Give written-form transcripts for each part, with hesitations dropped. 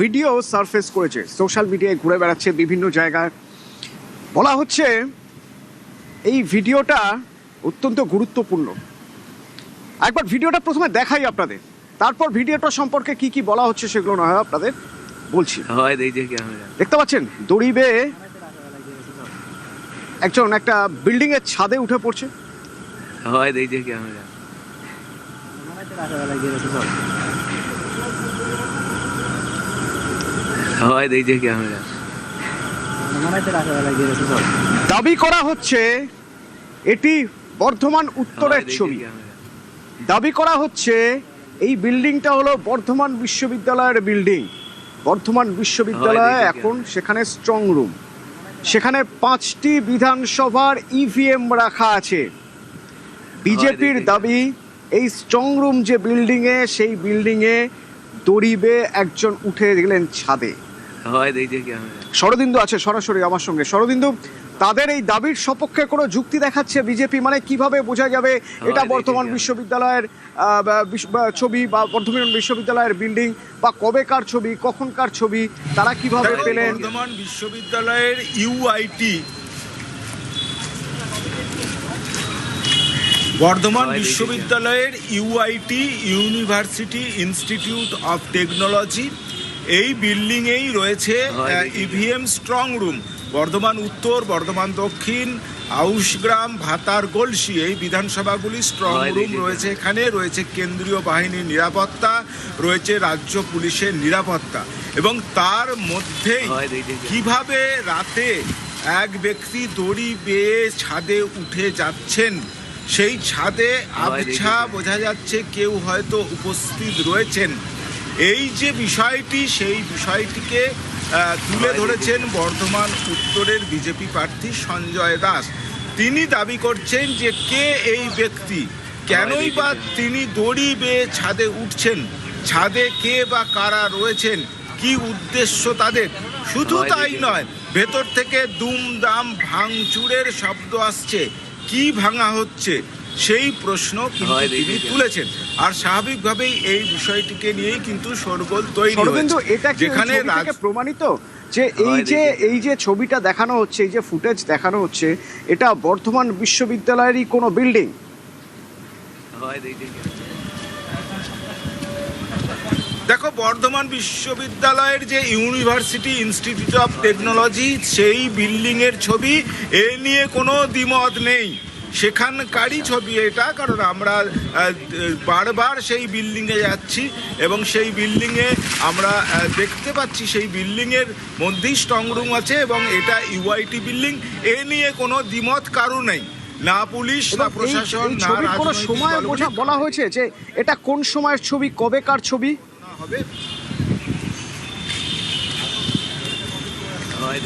Video surface করেছে, social মিডিয়ায় ঘুরে বেড়াচ্ছে বিভিন্ন জায়গায়। বলা হচ্ছে এই ভিডিওটা অত্যন্ত গুরুত্বপূর্ণ। একবার ভিডিওটা প্রথমে দেখাই আপনাদের, তারপর ভিডিওটা সম্পর্কে কি কি বলা হচ্ছে সেগুলো না হয় আপনাদের বলছি। দেখতে পাচ্ছেন দড়ি বেয়ে একজন একটা বিল্ডিং এর ছাদে উঠে পড়ছে। দাবি করা হচ্ছে এটি বর্ধমান উত্তরের ছবি। দাবি করা হচ্ছে এই বিল্ডিংটা হলো বর্ধমান বিশ্ববিদ্যালয়ের বিল্ডিং। বর্ধমান বিশ্ববিদ্যালয়ে এখন সেখানে স্ট্রং রুম, সেখানে 5টি বিধানসভার ইভিএম রাখা আছে। বিজেপির দাবি এই স্ট্রং রুম যে বিল্ডিংয়ে, সেই বিল্ডিংয়ে দড়ি বেয়ে একজন উঠে গেলেন ছাদে। শরদিন্দু আছে সরাসরি আমার সঙ্গে। শরদিন্দু, তাদের এই দাবির সপক্ষে কোনো যুক্তি দেখাচ্ছে বিজেপি? মানে কিভাবে বোঝা যাবে এটা বর্ধমান বিশ্ববিদ্যালয়ের ছবি বা বর্ধমান বিশ্ববিদ্যালয়ের বিল্ডিং, বা কবেকার ছবি, কখনকার ছবি, তারা কিভাবে পেলেন? বর্ধমান বিশ্ববিদ্যালয়ের ইউআইটি, বর্ধমান বিশ্ববিদ্যালয়ের ইউআইটি ইউনিভার্সিটি ইনস্টিটিউট অফ টেকনোলজি, এই বিল্ডিংয়েই রয়েছে ইভিএম স্ট্রং রুম। বর্ধমান উত্তর, বর্ধমান দক্ষিণ, আউশগ্রাম, ভাতার, গলসি, এই বিধানসভাগুলি স্ট্রং রুম রয়েছে। এখানে রয়েছে কেন্দ্রীয় বাহিনীর নিরাপত্তা, রয়েছে রাজ্য পুলিশের নিরাপত্তা, এবং তার মধ্যেই কিভাবে রাতে এক ব্যক্তি দড়ি বেয়ে ছাদে উঠে যাচ্ছেন, সেই ছাদে আবছা বোঝা যাচ্ছে কেউ হয়তো উপস্থিত রয়েছেন। এই যে বিষয়টি, সেই বিষয়টিকে তুলে ধরেছেন বর্ধমান উত্তরের বিজেপি প্রার্থী সঞ্জয় দাস। তিনি দাবি করছেন যে কে এই ব্যক্তি, কেনই বা তিনি দড়ি বেয়ে ছাদে উঠছেন, ছাদে কে বা কারা রয়েছেন, কি উদ্দেশ্য তাদের। শুধু তাই নয়, ভেতর থেকে দুমদাম ভাঙচুরের শব্দ আসছে। কি ভাঙা হচ্ছে সেই প্রশ্ন কিন্তু তিনি তুলেছেন। আর স্বাভাবিকভাবেই এই বিষয়টিকে নিয়েই কিন্তু শোরগোল তৈরি হয়েছে। এটা যেখানে প্রমাণিত যে এই যে ছবিটা দেখানো হচ্ছে, এই যে ফুটেজ দেখানো হচ্ছে, এটা বর্ধমান বিশ্ববিদ্যালয়েরই কোনো বিল্ডিং। দেখো, বর্ধমান বিশ্ববিদ্যালয়ের যে ইউনিভার্সিটি ইনস্টিটিউট অফ টেকনোলজি, সেই বিল্ডিংয়ের ছবি, এ নিয়ে কোনো দ্বিমত নেই। সেখানকারই ছবি এটা, কারণ আমরা বারবার সেই বিল্ডিংয়ে যাচ্ছি এবং সেই বিল্ডিংয়ে আমরা দেখতে পাচ্ছি সেই বিল্ডিংয়ের মধ্যেই স্ট্রং রুম আছে এবং এটা ইউআইটি বিল্ডিং। এ নিয়ে কোনো দ্বিমত কারো নেই, না পুলিশ, না প্রশাসন, না কোনো সময় বলা হয়েছে যে এটা কোন সময়ের ছবি, কবেকার ছবি হবে।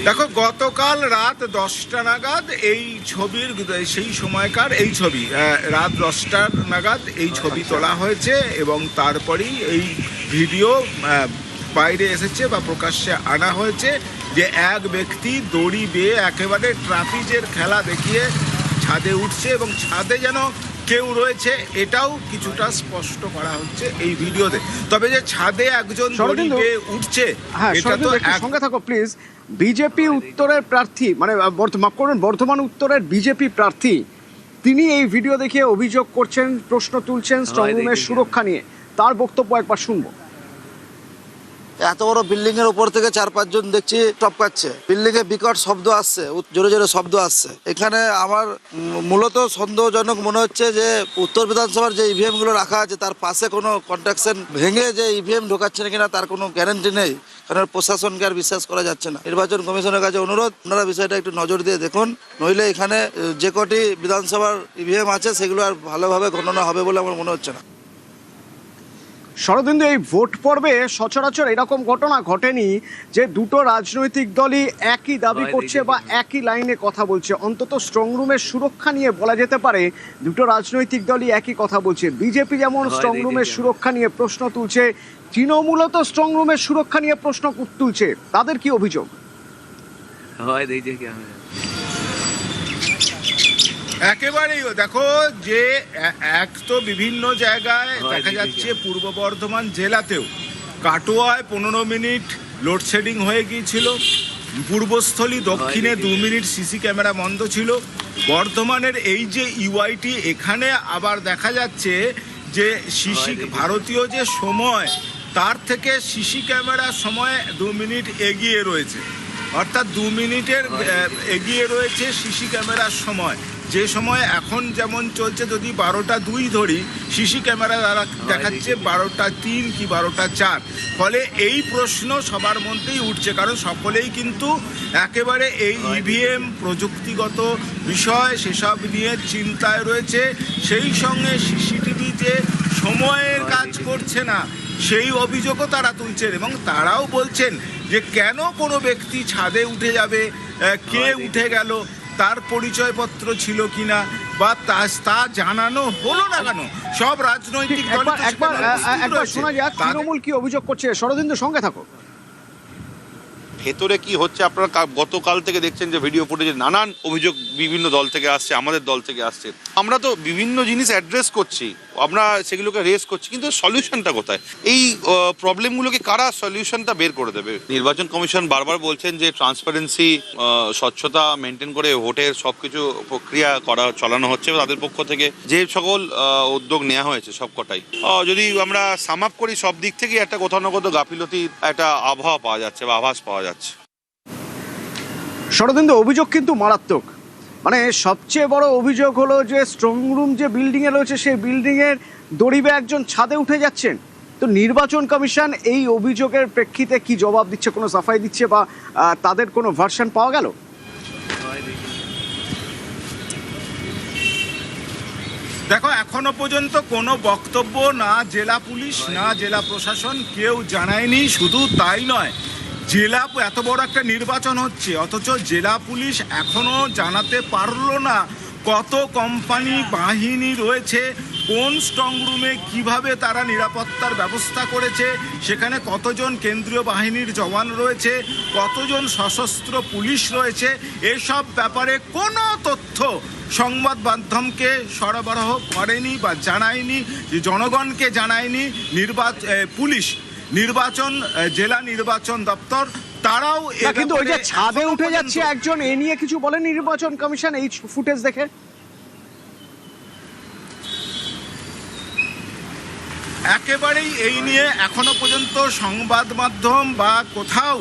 দেখো, গতকাল রাত 10টা নাগাদ এই ছবির, সেই সময়কার এই ছবি, রাত 10টা নাগাদ এই ছবি তোলা হয়েছে এবং তারপরেই এই ভিডিও বাইরে এসেছে বা প্রকাশ্যে আনা হয়েছে যে এক ব্যক্তি দড়ি বেয়ে একেবারে ট্রাপিজের খেলা দেখিয়ে ছাদে উঠছে এবং ছাদে যেন কেউ রয়েছে এটাও কিছুটা স্পষ্ট করা হচ্ছে এই ভিডিওতে। তবে যে ছাদে একজন দড়ি বেয়ে উঠছে, এটা তো সঙ্গে থাকো প্লিজ। বিজেপি উত্তরের প্রার্থী, মানে বর্ধমান উত্তরের বিজেপি প্রার্থী, তিনি এই ভিডিও দেখে অভিযোগ করছেন, প্রশ্ন তুলছেন স্ট্রং রুমের সুরক্ষা নিয়ে। তার বক্তব্য একবার শুনবো। এত বড় বিল্ডিং এর উপর থেকে 4-5 জন দেখছি টপকাচ্ছে, বিল্ডিং এ বিকট শব্দ আসছে, জোরে জোরে শব্দ আসছে। এখানে আমার মূলত সন্দেহজনক মনে হচ্ছে যে উত্তর বিধানসভার যে ইভিএম গুলো রাখা আছে তার পাশে কোনো কন্ট্রাকশন ভেঙে যে ইভিএম ঢোকাচ্ছে না কিনা তার কোনো গ্যারান্টি নেই, কারণ প্রশাসনকে আর বিশ্বাস করা যাচ্ছে না। নির্বাচন কমিশনের কাছে অনুরোধ, আপনারা বিষয়টা একটু নজর দিয়ে দেখুন, নইলে এখানে যে কটি বিধানসভার ইভিএম আছে সেগুলো আর ভালোভাবে গণনা হবে বলে আমার মনে হচ্ছে না। শরদিন্দু, এই ভোট পর্বে সচরাচর এরকম ঘটনা ঘটেনি যে দুটো রাজনৈতিক দলই একই দাবি করছে বা একই লাইনে কথা বলছে। অন্তত স্ট্রং রুমের সুরক্ষা নিয়ে বলা যেতে পারে দুটো রাজনৈতিক দলই একই কথা বলছে। বিজেপি যেমন স্ট্রং রুমের সুরক্ষা নিয়ে প্রশ্ন তুলছে, তৃণমূলত স্ট্রং রুমের সুরক্ষা নিয়ে প্রশ্ন তুলছে। তাদের কি অভিযোগ? একেবারেই দেখো যে এক তো বিভিন্ন জায়গায় দেখা যাচ্ছে, পূর্ব বর্ধমান জেলাতেও কাটোয়ায় 15 মিনিট লোডশেডিং হয়ে গিয়েছিল, পূর্বস্থলী দক্ষিণে 2 মিনিট সিসি ক্যামেরা বন্ধ ছিল। বর্ধমানের এই যে ইউআইটি, এখানে আবার দেখা যাচ্ছে যে ভারতীয় যে সময় তার থেকে সিসি ক্যামেরার সময় 2 মিনিট এগিয়ে রয়েছে, অর্থাৎ 2 মিনিটের এগিয়ে রয়েছে সিসি ক্যামেরার সময়। যে সময় এখন যেমন চলছে, যদি 12টা 2 ধরি, সিসি ক্যামেরা দ্বারা দেখাচ্ছে 12টা 3 কি 12টা 4। ফলে এই প্রশ্ন সবার মধ্যেই উঠছে, কারণ সকলেই কিন্তু একেবারে এই ইভিএম প্রযুক্তিগত বিষয় সেসব নিয়ে চিন্তায় রয়েছে। সেই সঙ্গে সিসিটিভি যে সময়ের কাজ করছে না, সেই অভিযোগও তারা তুলছেন, এবং তারাও বলছেন যে কেন কোনো ব্যক্তি ছাদে উঠে যাবে, কে উঠে গেল, তার পরিচয়পত্র ছিল কিনা বা তা জানানো হলো না কেন। সব রাজনৈতিক দল একবার শোনা যাক তৃণমূল কি অভিযোগ করছে। শরদিন্দু, সঙ্গে থাকো। ভেতরে কি হচ্ছে আপনারা গতকাল থেকে দেখছেন যে ভিডিও ফুটেজে নানান অভিযোগ বিভিন্ন দল থেকে আসছে, আমাদের দল থেকে আসছে। আমরা তো বিভিন্ন জিনিস অ্যাড্রেস করছি, আমরা সেগুলোকে রেস করছি, কিন্তু সলিউশনটা কোথায়? এই প্রবলেমগুলোকে কারা সলিউশনটা বের করে দেবে? নির্বাচন কমিশন বারবার বলছেন যে ট্রান্সপারেন্সি, স্বচ্ছতা মেনটেন করে ভোটের সবকিছু প্রক্রিয়া চালানো হচ্ছে তাদের পক্ষ থেকে। যে সকল উদ্যোগ নেওয়া হয়েছে সবকটাই যদি আমরা সাম আপ করি, সব দিক থেকে একটা কোথাও না কোথাও গাফিলতির একটা আবহাওয়া পাওয়া যাচ্ছে বা আভাস পাওয়া যাচ্ছে। শরদিন্দু, অভিযোগ কিন্তু মারাত্মক। মানে সবচেয়ে বড় অভিযোগ হলো যে স্ট্রং রুম যে বিল্ডিংয়ে রয়েছে, সেই বিল্ডিংয়ের দড়িবে একজন ছাদে উঠে যাচ্ছেন। তো নির্বাচন কমিশন এই অভিযোগের প্রেক্ষিতে কি জবাব দিচ্ছে, কোনো সাফাই দিচ্ছে বা তাদের কোনো ভার্সন পাওয়া গেল? দেখো, এখনো পর্যন্ত কোনো বক্তব্য না জেলা পুলিশ না জেলা প্রশাসন কেউ জানায়নি। শুধু তাই নয়, এত বড় একটা নির্বাচন হচ্ছে, অথচ জেলা পুলিশ এখনো জানাতে পারলো না কত কোম্পানি বাহিনী রয়েছে, কোন স্ট্রং রুমে কিভাবে তারা নিরাপত্তার ব্যবস্থা করেছে, সেখানে কতজন কেন্দ্রীয় বাহিনীর জওয়ান রয়েছে, কতজন সশস্ত্র পুলিশ রয়েছে। এসব ব্যাপারে কোনো তথ্য সংবাদ মাধ্যমকে সরবরাহ করেনি বা জানায়নি, জনগণকে জানায়নি পুলিশ, জেলা নির্বাচন দপ্তর। তারাও কিন্তু ওই যে ছাদে উঠে যাচ্ছে একজন, এ নিয়ে কিছু বলেন নির্বাচন কমিশন এই ফুটেজ দেখে? একেবারেই এই নিয়ে এখনো পর্যন্ত সংবাদ মাধ্যম বা কোথাও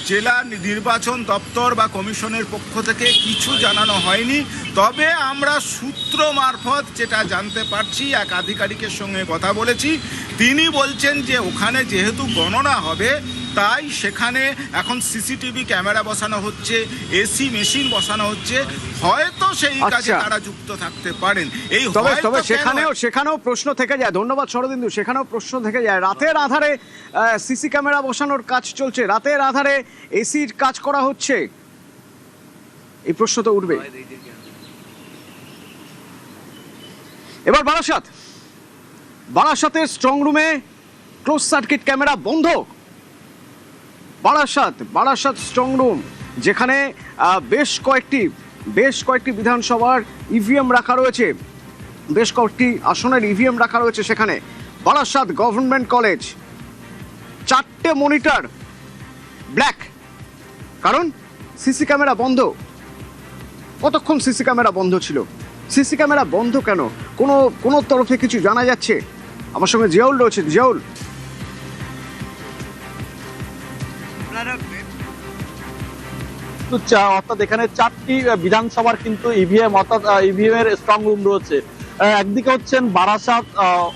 জেলা নির্বাচন দপ্তর বা কমিশনের পক্ষ থেকে কিছু জানানো হয়নি। তবে আমরা সূত্র মারফত যেটা জানতে পারছি, এক আধিকারিকের সঙ্গে কথা বলেছি, তিনি বলছেন যে ওখানে যেহেতু গণনা হবে, তাই সেখানে এখন সিসিটিভি ক্যামেরা বসানো হচ্ছে, এসি মেশিন বসানো হচ্ছে, হয়তো সেই কাজে তারা যুক্ত থাকতে পারেন। এই তবে সেখানেও প্রশ্ন থেকে যায়। ধন্যবাদ শরদিন্দু। সেখানেও প্রশ্ন থেকে যায়, রাতের আধারে সিসি ক্যামেরা বসানোর কাজ চলছে, রাতের আধারে এসির কাজ করা হচ্ছে, এই প্রশ্ন তো উঠবে। এবার বারাসাতের স্ট্রং রুমে ক্লোজ সার্কিট ক্যামেরা বন্ধ। বারাসাত স্ট্রং রুম, যেখানে বেশ কয়েকটি বিধানসভার ইভিএম রাখা রয়েছে, বেশ কয়েকটি আসনের ইভিএম রাখা রয়েছে সেখানে। বারাসাত গভর্নমেন্ট কলেজ, 4টে মনিটর ব্ল্যাক, কারণ সিসি ক্যামেরা বন্ধ। কতক্ষণ সিসি ক্যামেরা বন্ধ ছিল? সিসি ক্যামেরা বন্ধ কেন? কোনো তরফে কিছু জানা যাচ্ছে? আমার সঙ্গে জিয়াউল রয়েছে। জিয়াউল, অর্থাৎ এখানে 4টি বিধানসভার কিন্তু ইভিএম অর্থাৎ ইভিএম এর স্ট্রং রুম রয়েছে। একদিকে হচ্ছেন বারাসাত,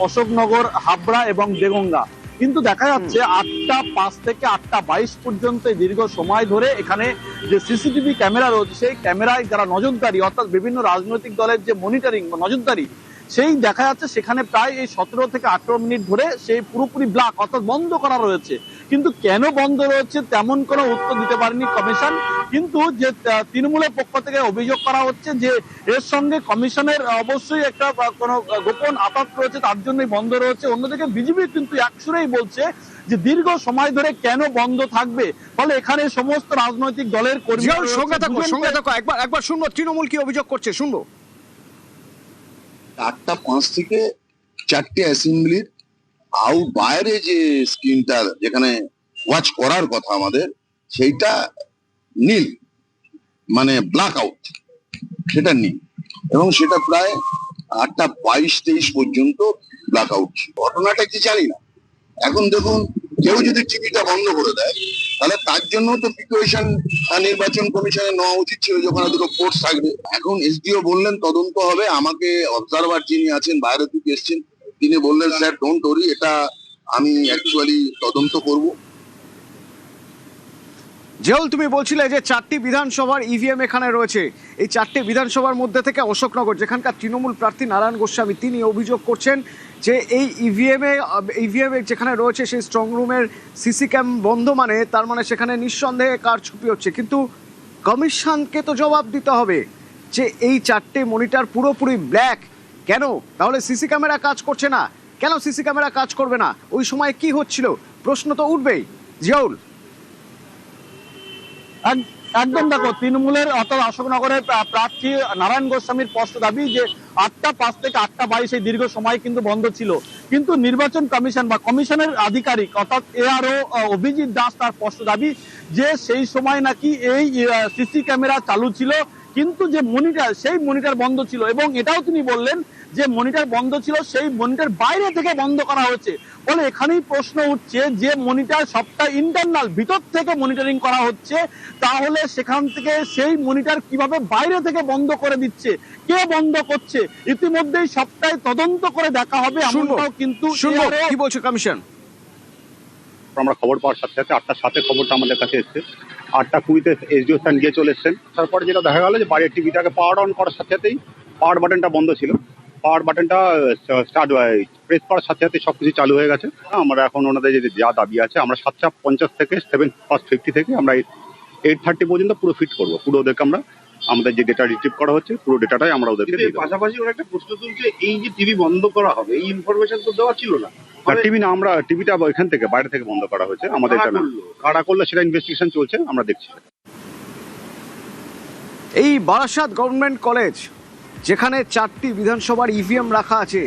অশোকনগর, হাবড়া এবং দেগঙ্গা। কিন্তু দেখা যাচ্ছে 8টা 5 থেকে 8টা 22 পর্যন্ত দীর্ঘ সময় ধরে এখানে যে সিসিটিভি ক্যামেরা রয়েছে, সেই ক্যামেরায় যারা নজরদারি, অর্থাৎ বিভিন্ন রাজনৈতিক দলের যে মনিটরিং বা নজরদারি, সেই দেখা যাচ্ছে সেখানে প্রায় এই 17 থেকে 18 মিনিট ধরে সেই পুরোপুরি ব্লক অর্থাৎ বন্ধ করা রয়েছে। কিন্তু কেন বন্ধ রয়েছে তেমন কোনো উত্তর দিতে পারেনি কমিশন। কিন্তু যে তৃণমূলের পক্ষ থেকে অভিযোগ করা হচ্ছে যে এর সঙ্গে কমিশনের অবশ্যই একটা কোনো গোপন আঘাত রয়েছে, তার জন্যই বন্ধ রয়েছে। অন্যদিকে বিজেপি কিন্তু একসুরেই বলছে যে দীর্ঘ সময় ধরে কেন বন্ধ থাকবে, ফলে এখানে সমস্ত রাজনৈতিক দলের কর্মী। সঙ্গে থাকো, একবার শুনবো তৃণমূল কি অভিযোগ করছে, শুনবো। 8টা 5 থেকে 4টে অ্যাসেম্বলির বাইরে যে স্ক্রিনটা, যেখানে ওয়াচ করার কথা আমাদের, সেইটা নীল, মানে ব্ল্যাক আউট, সেটা নীল, এবং সেটা প্রায় 8:22-23 পর্যন্ত ব্ল্যাক আউট। ঘটনাটা কি জানি না। এখন দেখুন, কেউ যদি টিভিটা বন্ধ করে দেয় তাহলে তার জন্য তো প্রিপারেশন নির্বাচন কমিশনে নেওয়া উচিত ছিল, যখন দুটো কোর্স থাকবে। এখন এসডিও বললেন তদন্ত হবে। আমাকে অবজারভার যিনি আছেন বাইরে থেকে এসছেন, তিনি বললেন স্যার ডোন্ট ওরি, এটা আমি অ্যাকচুয়ালি তদন্ত করব। জিয়াউল, তুমি বলছিলে যে 4টি বিধানসভার ইভিএম এখানে রয়েছে। এই 4টি বিধানসভার মধ্যে থেকে অশোকনগর, যেখানকার তৃণমূল প্রার্থী নারায়ণ গোস্বামী, তিনি অভিযোগ করছেন যে এই ইভিএম যেখানে রয়েছে সেই স্ট্রং রুমের সিসি ক্যাম বন্ধ, মানে তার মানে সেখানে নিঃসন্দেহে কারচুপি হচ্ছে। কিন্তু কমিশনকে তো জবাব দিতে হবে যে এই 4টে মনিটর পুরোপুরি ব্ল্যাক কেন? তাহলে সিসি ক্যামেরা কাজ করছে না কেন? সিসি ক্যামেরা কাজ করবে না, ওই সময় কি হচ্ছিল? প্রশ্ন তো উঠবেই। জিয়াউল, একদম দেখো, তৃণমূলের অর্থাৎ অশোকনগরের প্রার্থী নারায়ণ গোস্বামীর স্পষ্ট দাবি যে 8:05 থেকে 8:22 এই দীর্ঘ সময় কিন্তু বন্ধ ছিল। কিন্তু নির্বাচন কমিশন বা কমিশনের আধিকারিক অর্থাৎ এআরও অভিজিৎ দাস তার স্পষ্ট দাবি যে সেই সময় নাকি এই সিসি ক্যামেরা চালু ছিল, কিন্তু যে মনিটর সেই মনিটর বন্ধ ছিল। এবং এটাও তিনি বললেন যে মনিটর বন্ধ ছিল, সেই মনিটর বাইরে থেকে বন্ধ করা হয়েছে। ফলে এখানেই প্রশ্ন উঠছে যে মনিটর সবটা ইন্টারনাল, ভিতর থেকে মনিটরিং করা হচ্ছে, তাহলে সেখান থেকে সেই মনিটর কিভাবে বাইরে থেকে বন্ধ করে দিচ্ছে, কে বন্ধ করছে? ইতিমধ্যেই সবটাই তদন্ত করে দেখা হবে, এমনটাও কিন্তু কি বলছে কমিশন? আমরা খবর পাওয়ার সাথে সাথে 8:07 খবরটা আমাদের কাছে এসছে। 8:20-তে এসডিও স্যার নিয়ে চলে এসছেন। তারপরে যেটা দেখা গেল যে বাইরের টিভিটাকে পাওয়ার অন করার সাথে সাথেই পাওয়ার বাটনটা বন্ধ ছিল, পাওয়ার বাটনটা স্টার্ট প্রেস করার সাথে সাথে সবকিছু চালু হয়ে গেছে। আমরা এখন ওনাদের যে যা দাবি আছে, আমরা 7:50 থেকে 7:50 থেকে আমরা 8:30 পর্যন্ত পুরো ফিট করবো। পুরো ওদেরকে আমরা আমাদের যে ডেটা রিট্রিভ করা হচ্ছে পুরো ডেটাটাই আমরা ওদেরকে দিয়ে দেবো। পাশাপাশি ওরা একটা প্রশ্ন তুলছে, এই যে টিভি বন্ধ করা হবে, এই ইনফরমেশন তো দেওয়া ছিল না। টিভি না, আমরা টিভিটা এখান থেকে বাইরে থেকে বন্ধ করা হয়েছে, আমাদের এটা না। কারা করলো সেটা ইনভেস্টিগেশন চলছে, আমরা দেখছি। এই বারাসাত গভর্নমেন্ট কলেজ, যেখানে 4টি বিধানসভার ইভিএম রাখা আছে,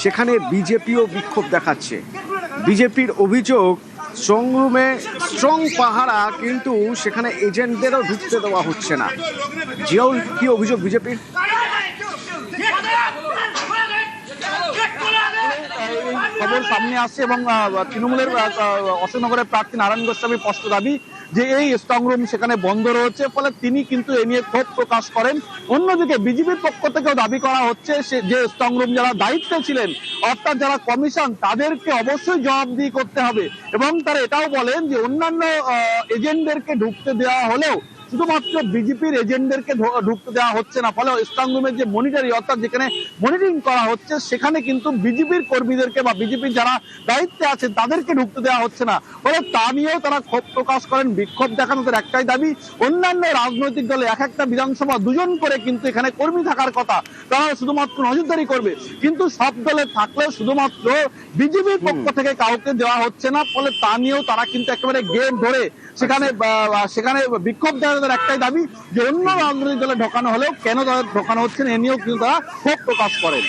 সেখানে বিজেপিও বিক্ষোভ দেখাচ্ছে। বিজেপির অভিযোগ স্ট্রং রুমে স্ট্রং পাহারা, কিন্তু সেখানে এজেন্টদেরও ঢুকতে দেওয়া হচ্ছে না। জিয়াউল, কি অভিযোগ বিজেপির? খবর সামনে আসছে এবং তৃণমূলের অশোকনগরের প্রার্থী নারায়ণ গোস্বামীর স্পষ্ট দাবি যে এই স্ট্রং রুম সেখানে বন্ধ রয়েছে। ফলে তিনি কিন্তু এ নিয়ে ক্ষোভ প্রকাশ করেন। অন্যদিকে বিজেপির পক্ষ থেকেও দাবি করা হচ্ছে যে স্ট্রং রুম যারা দায়িত্বে ছিলেন, অর্থাৎ যারা কমিশন, তাদেরকে অবশ্যই জবাবদিহি করতে হবে। এবং তারা এটাও বলেন যে অন্যান্য এজেন্টদেরকে ঢুকতে দেওয়া হলেও শুধুমাত্র বিজেপির এজেন্টদেরকে ঢুকতে দেওয়া হচ্ছে না। ফলে স্ট্রং রুমের যে মনিটরিং অর্থাৎ যেখানে মনিটরিং করা হচ্ছে, সেখানে কিন্তু বিজেপির কর্মীদেরকে বা বিজেপির যারা দায়িত্বে আছেন তাদেরকে ঢুকতে দেওয়া হচ্ছে না। ফলে তা নিয়েও তারা ক্ষোভ প্রকাশ করেন, বিক্ষোভ দেখান। তাদের একটাই দাবি, অন্যান্য রাজনৈতিক দলে এক একটা বিধানসভা 2 জন করে কিন্তু এখানে কর্মী থাকার কথা, তারা শুধুমাত্র নজরদারি করবে। কিন্তু সব দলে থাকলেও শুধুমাত্র বিজেপির পক্ষ থেকে কাউকে দেওয়া হচ্ছে না। ফলে তা নিয়েও তারা কিন্তু একেবারে গেট ধরে সেখানে বিক্ষোভ দেওয়ার একটাই দাবি যে অন্য রাজনৈতিক দলে ঢোকানো হলেও কেন তাদের ঢোকানো হচ্ছে না, এ নিয়েও কিন্তু তারা ক্ষোভ প্রকাশ করেন।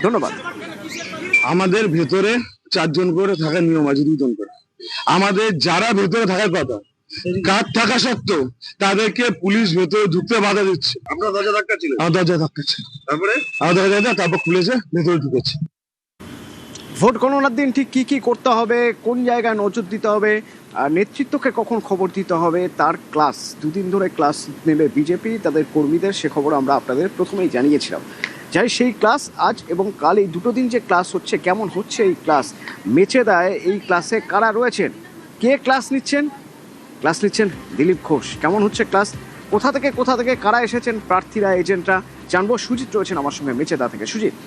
ধন্যবাদ। আমাদের ভেতরে 4 জন করে থাকার নিয়ম আছে, 2 জন করে। আমাদের যারা ভেতরে থাকার কথা, কার্ড থাকা সত্ত্বেও তাদেরকে পুলিশ ভেতরে ঢুকতে বাধা দিচ্ছে। আপনার দরজা ধাক্কা ছিল? আমার দরজা ধাক্কা ছিল, তারপরে তারপর খুলেছে, ভেতরে ঢুকেছে। ভোট গণনার দিন ঠিক কি কি করতে হবে, কোন জায়গায় নজর দিতে হবে, আর নেতৃত্বকে কখন খবর দিতে হবে, তার ক্লাস 2 দিন ধরে ক্লাস নেবে বিজেপি তাদের কর্মীদের, সে খবর আমরা আপনাদের প্রথমেই জানিয়েছিলাম। যাই সেই ক্লাস আজ এবং কাল, এই 2 দিন যে ক্লাস হচ্ছে, কেমন হচ্ছে এই ক্লাস, মেচেদায় এই ক্লাসে কারা রয়েছেন, কে ক্লাস নিচ্ছেন? ক্লাস নিচ্ছেন দিলীপ ঘোষ। কেমন হচ্ছে ক্লাস, কোথা থেকে কারা এসেছেন, প্রার্থীরা, এজেন্টরা, জানবো। সুজিত রয়েছেন আমার সঙ্গে মেচেদা থেকে। সুজিত,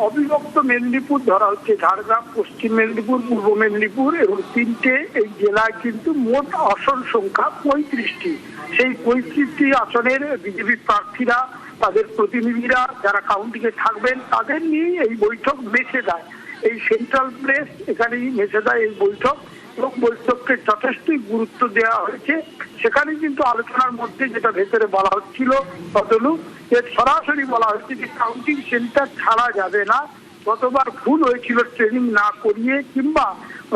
অবিভক্ত মেদিনীপুর ধরা হচ্ছে, ঝাড়গ্রাম, পশ্চিম মেদিনীপুর, পূর্ব মেদিনীপুর এবং 3টে এই জেলায় কিন্তু মোট আসন সংখ্যা 35টি। সেই 35টি আসনের বিজেপি প্রার্থীরা, তাদের প্রতিনিধিরা যারা কাউন্টিংয়ে থাকবেন, তাদের নিয়ে এই বৈঠক মেচেদায়, এই সেন্ট্রাল প্লেস, এখানেই মেচেদায় এই বৈঠক। এবং বৈঠককে যথেষ্টই গুরুত্ব দেওয়া হয়েছে। সেখানে কিন্তু আলোচনার মধ্যে যেটা ভেতরে বলা হচ্ছিল তদনু, সরাসরি বলা হচ্ছে যে কাউন্টিং সেন্টার ছাড়া যাবে না। গতবার ভুল হয়েছিল ট্রেনিং না করিয়ে, কিংবা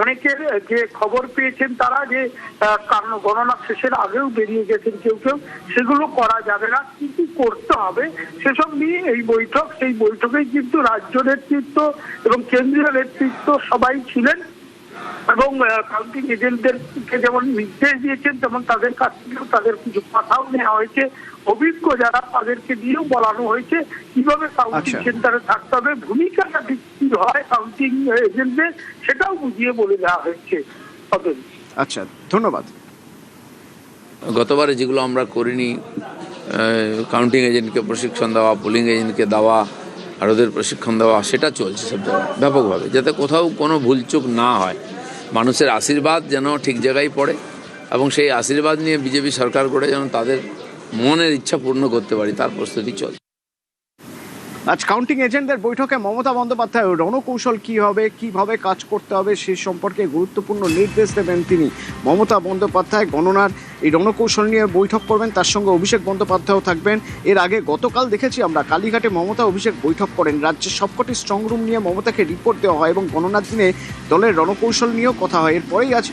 অনেকের যে খবর পেয়েছেন তারা যে গণনা শেষের আগেও বেরিয়ে গেছেন কেউ কেউ, সেগুলো করা যাবে না, কিন্তু করতে হবে সেসব নিয়ে এই বৈঠক। সেই বৈঠকে কিন্তু রাজ্য নেতৃত্ব এবং কেন্দ্রীয় নেতৃত্ব সবাই ছিলেন এবং কাউন্টিং এজেন্টদেরকে যেমন নির্দেশ দিয়েছেন তেমন তাদের কাছ থেকেও তাদের কিছু কথাও নেওয়া হয়েছে। অভিজ্ঞ যারা তাদেরকে দিয়েও বলানো হয়েছে কিভাবে কাউন্টিং সেন্টারে থাকতে হবে, ভূমিকাটা কি হয় কাউন্টিং এজেন্টদের, সেটাও বুঝিয়ে বলে দেওয়া হয়েছে। আচ্ছা, ধন্যবাদ। গতবারে যেগুলো আমরা করিনি, কাউন্টিং এজেন্টকে প্রশিক্ষণ দেওয়া, পোলিং এজেন্টকে দেওয়া আর ওদের প্রশিক্ষণ দেওয়া, সেটা চলছে সব জায়গায় ব্যাপকভাবে, যাতে কোথাও কোনো ভুলচুক না হয়। মানুষের আশীর্বাদ যেন ঠিক জায়গায় পড়ে এবং সেই আশীর্বাদ নিয়ে বিজেপি সরকার করে যেন তাদের মনের ইচ্ছা পূর্ণ করতে পারি, তার প্রস্তুতি চলছে। আজ কাউন্টিং এজেন্টদের বৈঠকে মমতা বন্দ্যোপাধ্যায় রণকৌশল কি হবে, কিভাবে কাজ করতে হবে সে সম্পর্কে গুরুত্বপূর্ণ নির্দেশ দেবেন তিনি। মমতা বন্দ্যোপাধ্যায় গণনার এই রণকৌশল নিয়ে বৈঠক করবেন, তার সঙ্গে অভিষেক বন্দ্যোপাধ্যায়ও থাকবেন। এর আগে গতকাল দেখেছি আমরা কালীঘাটে মমতা অভিষেক বৈঠক করেন, রাজ্যের সবকটি স্ট্রং রুম নিয়ে মমতাকে রিপোর্ট দেওয়া হয় এবং গণনার দিনে দলের রণকৌশল নিয়েও কথা হয়। এরপরেই আজ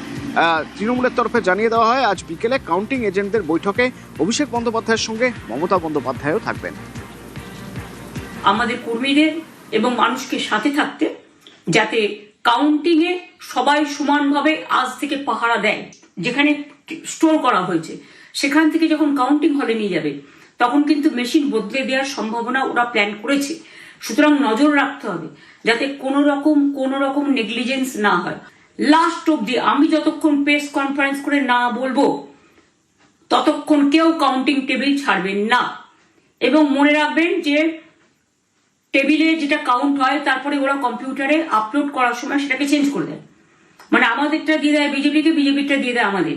তৃণমূলের তরফে জানিয়ে দেওয়া হয় আজ বিকেলে কাউন্টিং এজেন্টদের বৈঠকে অভিষেক বন্দ্যোপাধ্যায়ের সঙ্গে মমতা বন্দ্যোপাধ্যায়ও থাকবেন। আমাদের কর্মীদের এবং মানুষকে সাথে থাকতে, যাতে কাউন্টিংয়ে সবাই সমানভাবে আজ থেকে পাহারা দেয়। যেখানে স্টোর করা হয়েছে সেখান থেকে যখন কাউন্টিং হলে নিয়ে যাবে তখন কিন্তু মেশিন বদলে দেওয়ার সম্ভাবনা ওরা প্ল্যান করেছে। সুতরাং নজর রাখতে হবে যাতে কোনো রকম নেগলিজেন্স না হয়। লাস্ট অবধি আমি যতক্ষণ প্রেস কনফারেন্স করে না বলবো ততক্ষণ কেউ কাউন্টিং টেবিল ছাড়বেন না। এবং মনে রাখবেন যে টেবিলে যেটা কাউন্ট হয় তারপরে ওরা কম্পিউটারে আপলোড করার সময় সেটাকে চেঞ্জ করে দেয়, মানে আমাদেরটা দিয়ে দেয় বিজেপিকে, বিজেপিটা দিয়ে দেয় আমাদের।